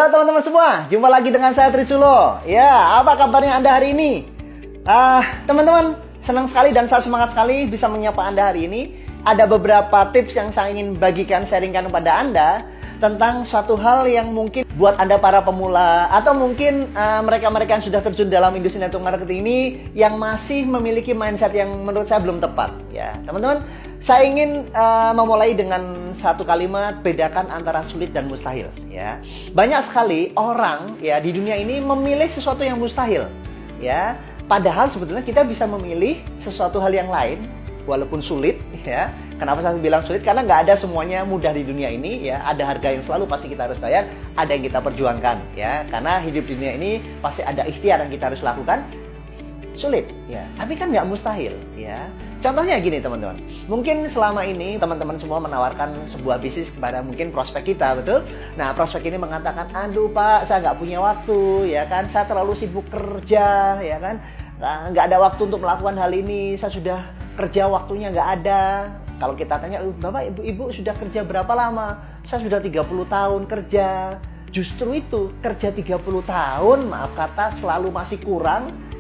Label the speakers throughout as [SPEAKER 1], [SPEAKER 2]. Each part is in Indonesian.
[SPEAKER 1] Halo teman-teman semua, jumpa lagi dengan saya Trisulo. Ya, apa kabarnya Anda hari ini? Teman-teman, senang sekali dan saya semangat sekali bisa menyapa Anda hari ini. Ada beberapa tips yang saya ingin bagikan, sharingkan kepada Anda tentang suatu hal yang mungkin buat Anda para pemula atau mungkin mereka-mereka yang sudah terjun dalam industri network marketing ini yang masih memiliki mindset yang menurut saya belum tepat. Ya, teman-teman, saya ingin memulai dengan satu kalimat, bedakan antara sulit dan mustahil. Ya, banyak sekali orang ya di dunia ini memilih sesuatu yang mustahil. Ya, padahal sebetulnya kita bisa memilih sesuatu hal yang lain, walaupun sulit. Ya, kenapa saya bilang sulit? Karena nggak ada semuanya mudah di dunia ini. Ya, ada harga yang selalu pasti kita harus bayar, ada yang kita perjuangkan. Ya, karena hidup di dunia ini pasti ada ikhtiar yang kita harus lakukan. Sulit, ya, tapi kan nggak mustahil, ya. Contohnya gini teman-teman, mungkin selama ini teman-teman semua menawarkan sebuah bisnis kepada mungkin prospek kita, betul? Nah, prospek ini mengatakan, aduh Pak, saya nggak punya waktu, ya kan? Saya terlalu sibuk kerja, ya kan? Nggak ada waktu untuk melakukan hal ini, saya sudah kerja waktunya nggak ada. Kalau kita tanya, Bapak, Ibu sudah kerja berapa lama? Saya sudah 30 tahun kerja. Justru itu, kerja 30 tahun, maaf kata, selalu masih kurang.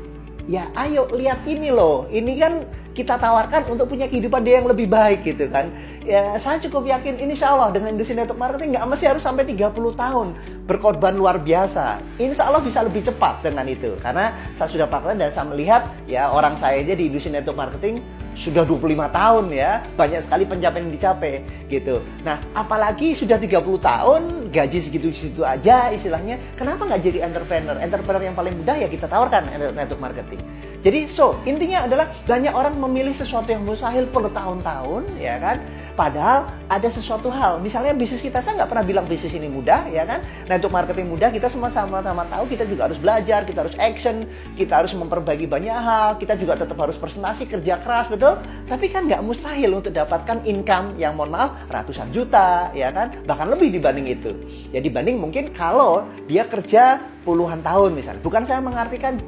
[SPEAKER 1] Ya ayo lihat ini loh, ini kan kita tawarkan untuk punya kehidupan dia yang lebih baik gitu kan. Ya saya cukup yakin insya Allah dengan industri network marketing nggak mesti harus sampai 30 tahun berkorban luar biasa. Insya Allah bisa lebih cepat dengan itu. Karena saya sudah praktek dan saya melihat ya orang saya aja di industri network marketing sudah 25 tahun ya, banyak sekali pencapaian yang dicapai gitu. Nah, apalagi sudah 30 tahun, gaji segitu-segitu aja istilahnya, kenapa nggak jadi entrepreneur? Entrepreneur yang paling mudah ya kita tawarkan network marketing. Jadi, intinya adalah banyak orang memilih sesuatu yang mustahil bertahun-tahun, ya kan? Padahal ada sesuatu hal, misalnya bisnis kita, saya nggak pernah bilang bisnis ini mudah, ya kan? Nah, untuk marketing mudah, kita semua sama-sama tahu, kita juga harus belajar, kita harus action, kita harus memperbaiki banyak hal, kita juga tetap harus presentasi, kerja keras, betul? Tapi kan nggak mustahil untuk dapatkan income yang mohon maaf ratusan juta, ya kan? Bahkan lebih dibanding itu. Ya dibanding mungkin kalau dia kerja puluhan tahun misalnya. Bukan saya mengartikan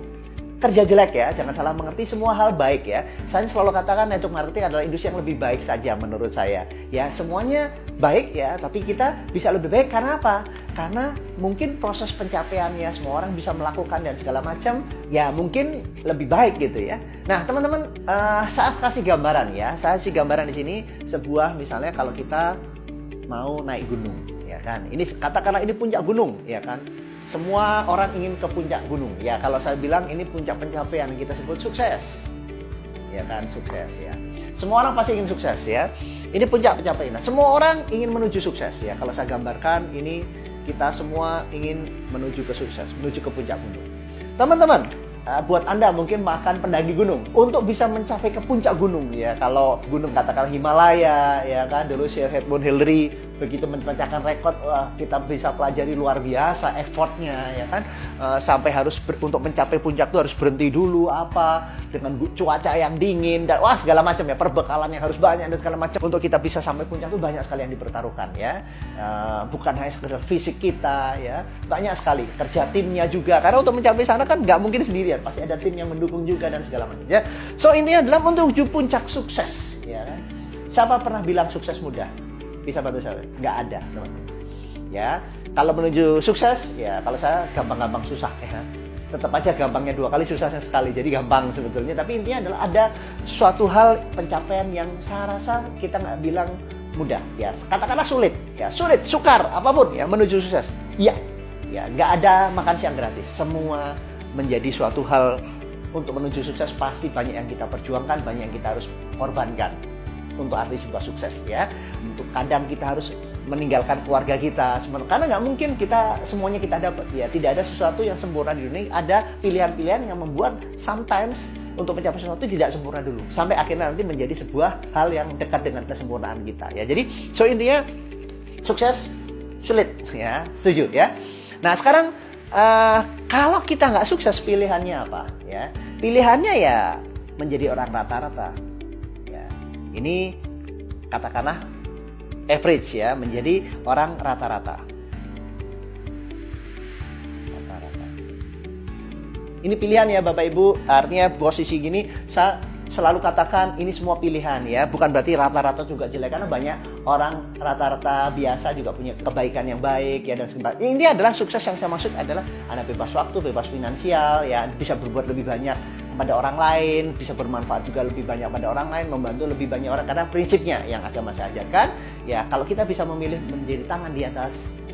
[SPEAKER 1] kerja jelek ya, jangan salah mengerti, semua hal baik ya. Saya selalu katakan network marketing adalah industri yang lebih baik saja menurut saya. Ya, semuanya baik ya, tapi kita bisa lebih baik karena apa? Karena mungkin proses pencapaiannya semua orang bisa melakukan dan segala macam, ya mungkin lebih baik gitu ya. Nah, teman-teman, saya kasih gambaran ya. Saya kasih gambaran di sini sebuah misalnya kalau kita mau naik gunung, ya kan. Ini katakanlah ini puncak gunung, ya kan. Semua orang ingin ke puncak gunung. Ya, kalau saya bilang ini puncak pencapaian yang kita sebut sukses. Ya kan, sukses ya. Semua orang pasti ingin sukses ya. Ini puncak pencapaian. Nah, semua orang ingin menuju sukses ya. Kalau saya gambarkan ini kita semua ingin menuju ke sukses, menuju ke puncak gunung. Teman-teman, buat Anda mungkin makan pendaki gunung untuk bisa mencapai ke puncak gunung ya. Kalau gunung katakanlah Himalaya ya kan, dulu Sierra Mount Hillary begitu memecahkan rekor, kita bisa pelajari luar biasa effortnya ya kan, sampai harus untuk mencapai puncak itu harus berhenti dulu apa dengan cuaca yang dingin dan wah segala macam ya, perbekalan yang harus banyak dan segala macam untuk kita bisa sampai puncak itu banyak sekali yang dipertaruhkan ya. Bukan hanya sekedar fisik kita ya, banyak sekali kerja timnya juga karena untuk mencapai sana kan nggak mungkin sendirian, pasti ada tim yang mendukung juga dan segala macam ya. So intinya adalah menuju puncak sukses ya kan. Siapa pernah bilang sukses mudah? Bisa bantu saya? Nggak ada, teman-teman. Ya, kalau menuju sukses, ya kalau saya gampang-gampang susah ya. Tetap aja gampangnya 2 kali, susahnya sekali. Jadi gampang sebetulnya. Tapi intinya adalah ada suatu hal pencapaian yang saya rasa kita nggak bilang mudah. Ya, katakanlah sulit. Ya, sulit, sukar, apapun ya menuju sukses. Iya, ya nggak ada makan siang gratis. Semua menjadi suatu hal untuk menuju sukses pasti banyak yang kita perjuangkan, banyak yang kita harus korbankan untuk arti sebuah sukses ya. Untuk kadang kita harus meninggalkan keluarga kita karena nggak mungkin kita semuanya kita dapat ya. Tidak ada sesuatu yang sempurna di dunia. Ada pilihan-pilihan yang membuat sometimes untuk mencapai sesuatu tidak sempurna dulu sampai akhirnya nanti menjadi sebuah hal yang dekat dengan kesempurnaan kita ya. Jadi intinya sukses sulit ya, setuju ya. Nah sekarang kalau kita nggak sukses pilihannya apa ya? Pilihannya ya menjadi orang rata-rata. Ini katakanlah average ya, menjadi orang rata-rata. Ini pilihan ya Bapak Ibu, artinya posisi gini, saya selalu katakan ini semua pilihan ya. Bukan berarti rata-rata juga jelek, karena banyak orang rata-rata biasa juga punya kebaikan yang baik ya dan sebagainya. Ini adalah sukses yang saya maksud adalah Anda bebas waktu, bebas finansial ya, bisa berbuat lebih banyak pada orang lain, bisa bermanfaat juga lebih banyak pada orang lain, membantu lebih banyak orang, karena prinsipnya yang agama saya ajarkan ya, kalau kita bisa memilih menjadi tangan di atas,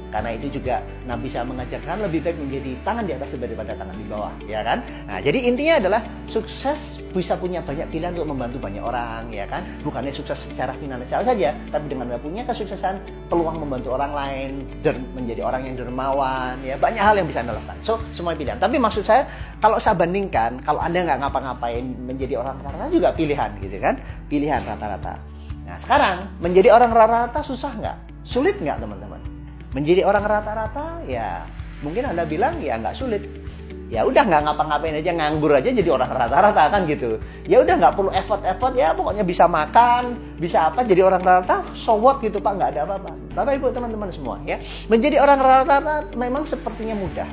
[SPEAKER 1] karena itu juga Nabi bisa mengajarkan lebih baik menjadi tangan di atas daripada tangan di bawah, ya kan? Nah, jadi intinya adalah sukses bisa punya banyak pilihan untuk membantu banyak orang, ya kan? Bukannya sukses secara finansial saja, tapi dengan punya kesuksesan, peluang membantu orang lain, menjadi orang yang dermawan, ya banyak hal yang bisa Anda lakukan. So, semua pilihan. Tapi maksud saya, kalau saya bandingkan, kalau Anda nggak ngapa-ngapain menjadi orang rata-rata juga pilihan, gitu kan? Pilihan rata-rata. Nah, sekarang menjadi orang rata-rata susah nggak? Sulit nggak, teman-teman? Menjadi orang rata-rata ya mungkin Anda bilang ya nggak sulit, ya udah nggak ngapa-ngapain aja, nganggur aja jadi orang rata-rata kan gitu, ya udah nggak perlu effort ya, pokoknya bisa makan, bisa apa, jadi orang rata-rata, so what gitu Pak, nggak ada apa-apa. Bapak Ibu teman-teman semua ya, menjadi orang rata-rata memang sepertinya mudah,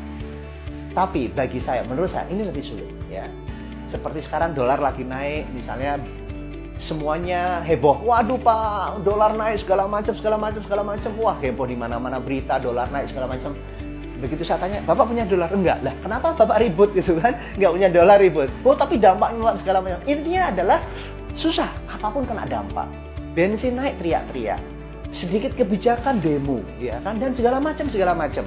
[SPEAKER 1] tapi bagi saya, menurut saya ini lebih sulit ya. Seperti sekarang dolar lagi naik misalnya, semuanya heboh, waduh Pak, dolar naik segala macam, wah heboh di mana-mana berita dolar naik segala macam. Begitu saya tanya, Bapak punya dolar? Enggak lah, kenapa Bapak ribut gitu kan? Enggak punya dolar ribut. Oh tapi dampaknya segala macam. Intinya adalah susah, apapun kena dampak. Bensin naik teriak-teriak, sedikit kebijakan demo, ya kan, dan segala macam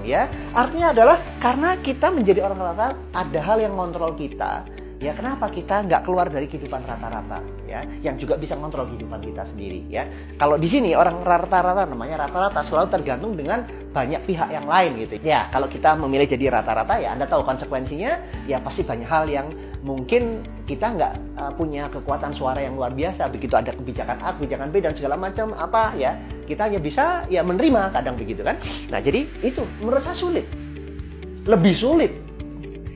[SPEAKER 1] ya. Artinya adalah karena kita menjadi orang rata, ada hal yang kontrol kita. Ya kenapa kita nggak keluar dari kehidupan rata-rata ya, yang juga bisa kontrol kehidupan kita sendiri ya. Kalau di sini orang rata-rata, namanya rata-rata, selalu tergantung dengan banyak pihak yang lain gitu ya. Kalau kita memilih jadi rata-rata ya Anda tahu konsekuensinya, ya pasti banyak hal yang mungkin kita nggak punya kekuatan suara yang luar biasa. Begitu ada kebijakan A, kebijakan B dan segala macam apa ya, kita hanya bisa ya menerima, kadang begitu kan. Nah jadi itu menurut saya sulit, lebih sulit.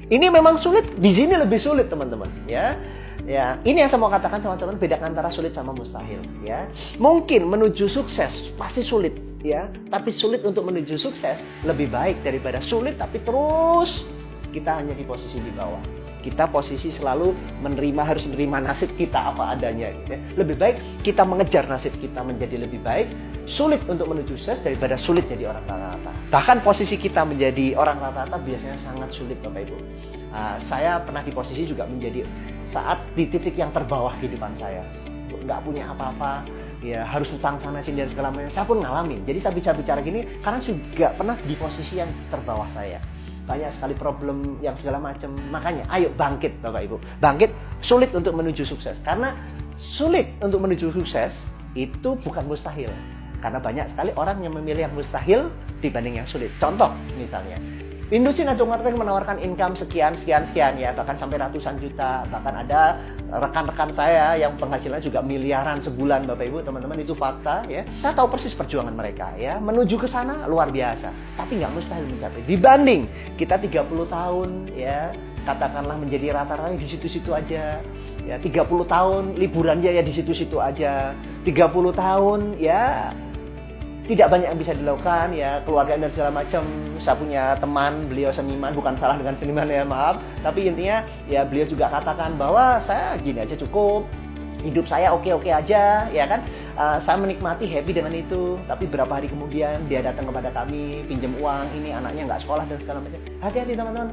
[SPEAKER 1] Ini memang sulit, di sini lebih sulit teman-teman ya. Ya, ini yang saya mau katakan teman-teman, bedakan antara sulit sama mustahil ya. Mungkin menuju sukses pasti sulit ya, tapi sulit untuk menuju sukses lebih baik daripada sulit tapi terus kita hanya di posisi di bawah. Kita posisi selalu harus menerima nasib kita apa adanya gitu ya. Lebih baik kita mengejar nasib kita menjadi lebih baik, sulit untuk menuju sukses daripada sulit jadi orang rata-rata. Bahkan posisi kita menjadi orang rata-rata biasanya sangat sulit Bapak Ibu. Saya pernah di posisi juga menjadi saat di titik yang terbawah kehidupan saya, nggak punya apa-apa, ya harus utang sana sini dan segala macam. Saya pun ngalamin. Jadi saya bicara gini karena juga pernah di posisi yang terbawah saya. Banyak sekali problem yang segala macam. Makanya ayo bangkit Bapak Ibu. Bangkit, sulit untuk menuju sukses. Karena sulit untuk menuju sukses itu bukan mustahil. Karena banyak sekali orang yang memilih yang mustahil dibanding yang sulit. Contoh misalnya, industri network marketing menawarkan income sekian ya, bahkan sampai ratusan juta. Bahkan ada rekan-rekan saya yang penghasilannya juga miliaran sebulan Bapak Ibu teman-teman, itu fakta ya. Saya tahu persis perjuangan mereka ya, menuju ke sana luar biasa, tapi nggak mustahil mencapai. Dibanding kita 30 tahun ya, katakanlah menjadi rata-rata di situ-situ aja ya, 30 tahun liburannya ya di situ-situ aja, 30 tahun ya tidak banyak yang bisa dilakukan ya, keluarga dan segala macam. Saya punya teman, beliau seniman, bukan salah dengan seniman ya, maaf, tapi intinya ya beliau juga katakan bahwa saya gini aja cukup, hidup saya oke-oke aja ya kan. Saya menikmati, happy dengan itu. Tapi berapa hari kemudian dia datang kepada kami, pinjam uang, ini anaknya nggak sekolah dan segala macam. Hati-hati teman-teman,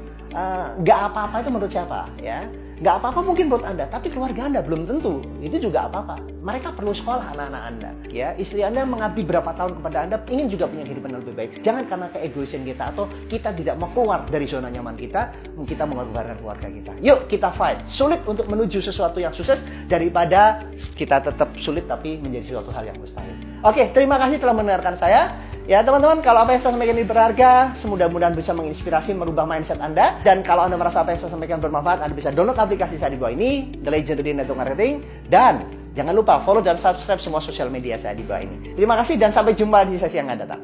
[SPEAKER 1] nggak apa-apa itu menurut siapa ya. Nggak apa-apa mungkin buat Anda, tapi keluarga Anda belum tentu itu juga apa-apa. Mereka perlu sekolah anak-anak Anda ya. Istri Anda mengabdi berapa tahun kepada Anda, ingin juga punya kehidupan yang lebih baik. Jangan karena keegoisan kita atau kita tidak mau keluar dari zona nyaman kita mengorbankan keluarga kita. Yuk kita fight. Sulit untuk menuju sesuatu yang sukses daripada kita tetap sulit tapi menjadi suatu hal yang mustahil. Oke, terima kasih telah mendengarkan saya. Ya teman-teman, kalau apa yang saya sampaikan ini berharga, semudah-mudahan bisa menginspirasi, merubah mindset Anda. Dan kalau Anda merasa apa yang saya sampaikan bermanfaat, Anda bisa download aplikasi saya di bawah ini, The Legendary Network Marketing. Dan jangan lupa follow dan subscribe semua sosial media saya di bawah ini. Terima kasih dan sampai jumpa di sesi yang akan datang.